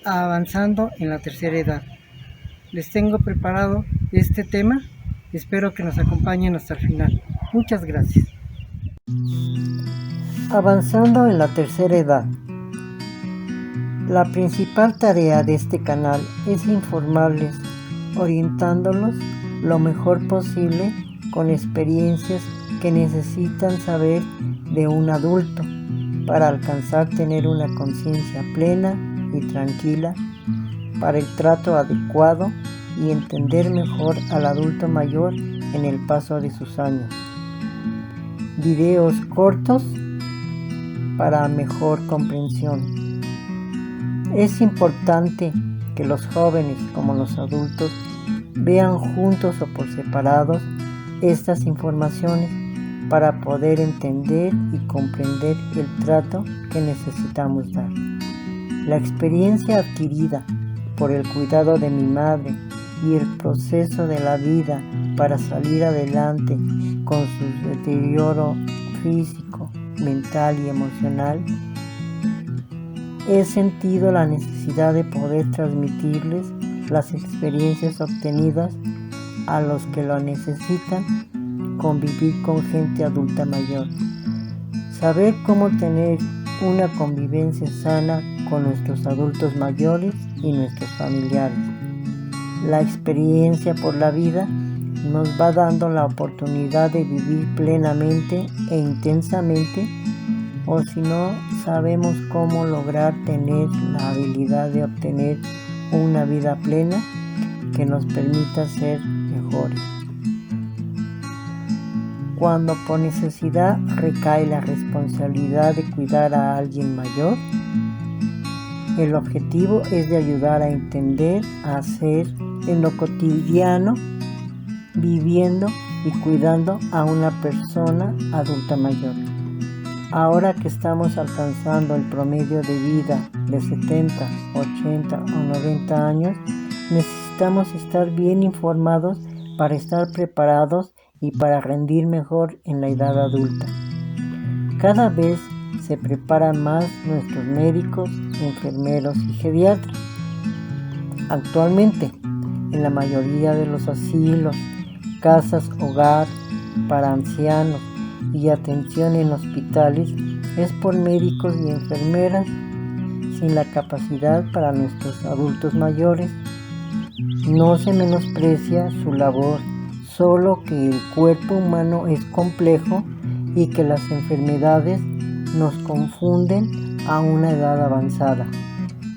a Avanzando en la Tercera Edad. Les tengo preparado este tema, espero que nos acompañen hasta el final. Muchas gracias. Avanzando en la Tercera Edad. La principal tarea de este canal es informarles, orientándolos lo mejor posible con experiencias que necesitan saber de un adulto para alcanzar tener una conciencia plena y tranquila para el trato adecuado y entender mejor al adulto mayor en el paso de sus años. Videos cortos para mejor comprensión. Es importante que los jóvenes como los adultos vean juntos o por separados estas informaciones para poder entender y comprender el trato que necesitamos dar. La experiencia adquirida por el cuidado de mi madre y el proceso de la vida para salir adelante con su deterioro físico, mental y emocional, he sentido la necesidad de poder transmitirles las experiencias obtenidas a los que lo necesitan convivir con gente adulta mayor. Saber cómo tener una convivencia sana con nuestros adultos mayores y nuestros familiares. La experiencia por la vida nos va dando la oportunidad de vivir plenamente e intensamente, o si no sabemos cómo lograr tener la habilidad de obtener una vida plena que nos permita ser mejores. Cuando por necesidad recae la responsabilidad de cuidar a alguien mayor, el objetivo es de ayudar a entender, a hacer en lo cotidiano, viviendo y cuidando a una persona adulta mayor. Ahora que estamos alcanzando el promedio de vida de 70, 80 o 90 años, necesitamos estar bien informados para estar preparados y para rendir mejor en la edad adulta. Cada vez se preparan más nuestros médicos, enfermeros y geriatras. Actualmente, en la mayoría de los asilos, casas hogar para ancianos y atención en hospitales es por médicos y enfermeras sin la capacidad para nuestros adultos mayores. No se menosprecia su labor, solo que el cuerpo humano es complejo y que las enfermedades nos confunden a una edad avanzada.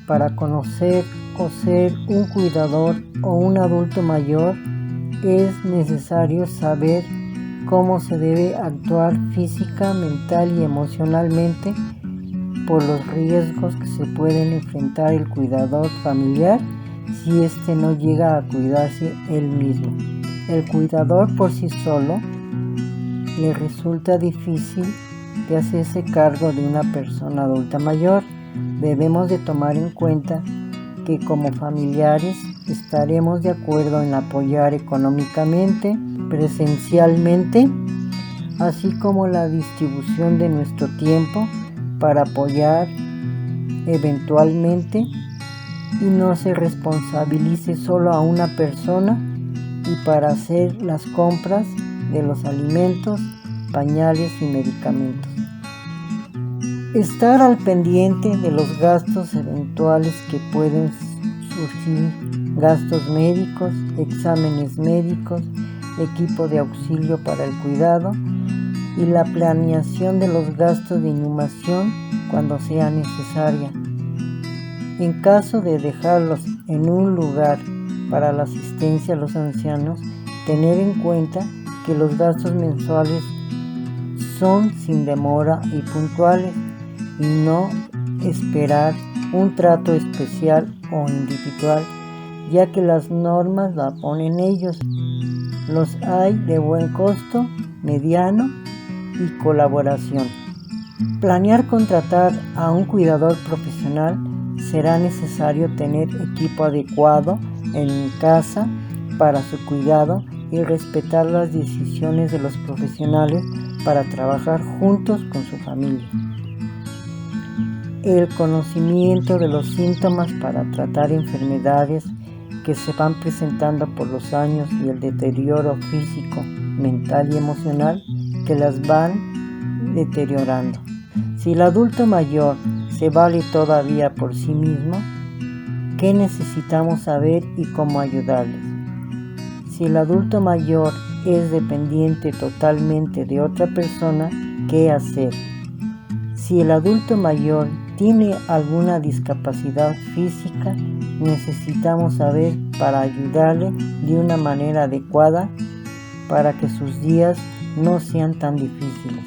Para conocer o ser un cuidador o un adulto mayor es necesario saber cómo se debe actuar física, mental y emocionalmente por los riesgos que se pueden enfrentar el cuidador familiar si éste no llega a cuidarse él mismo. El cuidador por sí solo le resulta difícil de hacerse cargo de una persona adulta mayor. Debemos de tomar en cuenta que como familiares estaremos de acuerdo en apoyar económicamente, presencialmente, así como la distribución de nuestro tiempo para apoyar eventualmente y no se responsabilice solo a una persona y para hacer las compras de los alimentos, pañales y medicamentos. Estar al pendiente de los gastos eventuales que pueden surgir, gastos médicos, exámenes médicos, equipo de auxilio para el cuidado y la planeación de los gastos de inhumación cuando sea necesaria. En caso de dejarlos en un lugar para la asistencia a los ancianos, tener en cuenta que los gastos mensuales son sin demora y puntuales y no esperar un trato especial o individual, ya que las normas la ponen ellos. Los hay de buen costo, mediano y colaboración. Planear contratar a un cuidador profesional. Será necesario tener equipo adecuado en casa para su cuidado y respetar las decisiones de los profesionales para trabajar juntos con su familia. el conocimiento de los síntomas para tratar enfermedades que se van presentando por los años y el deterioro físico, mental y emocional que las van deteriorando. Si el adulto mayor se vale todavía por sí mismo, ¿qué necesitamos saber y cómo ayudarles? Si el adulto mayor es dependiente totalmente de otra persona, ¿qué hacer? Si el adulto mayor tiene alguna discapacidad física, necesitamos saber para ayudarle de una manera adecuada para que sus días no sean tan difíciles.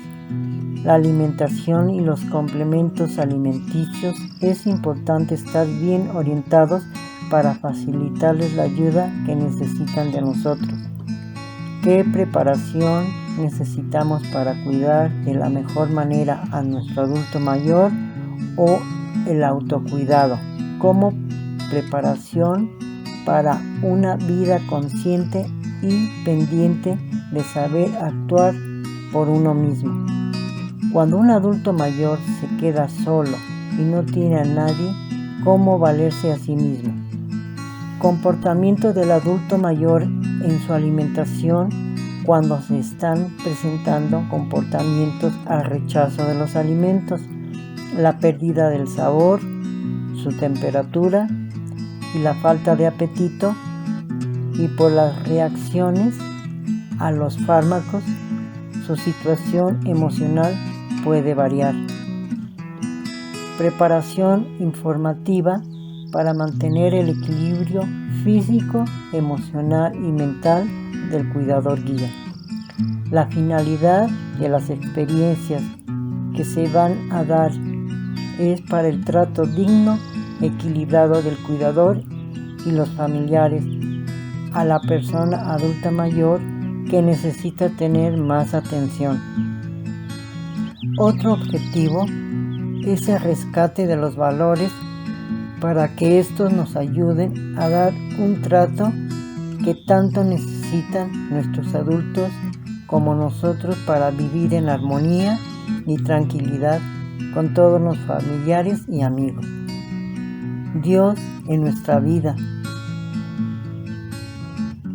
La alimentación y los complementos alimenticios es importante estar bien orientados para facilitarles la ayuda que necesitan de nosotros. ¿Qué preparación necesitamos para cuidar de la mejor manera a nuestro adulto mayor o el autocuidado? Como preparación para una vida consciente y pendiente de saber actuar por uno mismo. Cuando un adulto mayor se queda solo y no tiene a nadie, ¿cómo valerse a sí mismo? Comportamiento del adulto mayor en su alimentación cuando se están presentando comportamientos al rechazo de los alimentos, la pérdida del sabor, su temperatura y la falta de apetito, y por las reacciones a los fármacos, su situación emocional puede variar. Preparación informativa para mantener el equilibrio físico, emocional y mental del cuidador guía. La finalidad de las experiencias que se van a dar es para el trato digno, equilibrado del cuidador y los familiares a la persona adulta mayor que necesita tener más atención. Otro objetivo es el rescate de los valores para que estos nos ayuden a dar un trato que tanto necesitan nuestros adultos como nosotros para vivir en armonía y tranquilidad con todos los familiares y amigos. Dios en nuestra vida.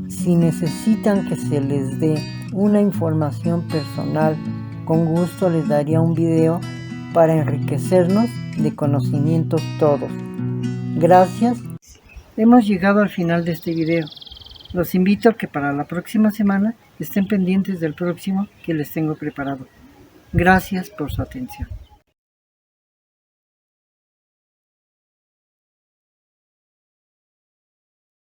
Si necesitan que se les dé una información personal, con gusto les daría un video para enriquecernos de conocimientos todos. Gracias. Hemos llegado al final de este video. Los invito a que para la próxima semana estén pendientes del próximo que les tengo preparado. Gracias por su atención.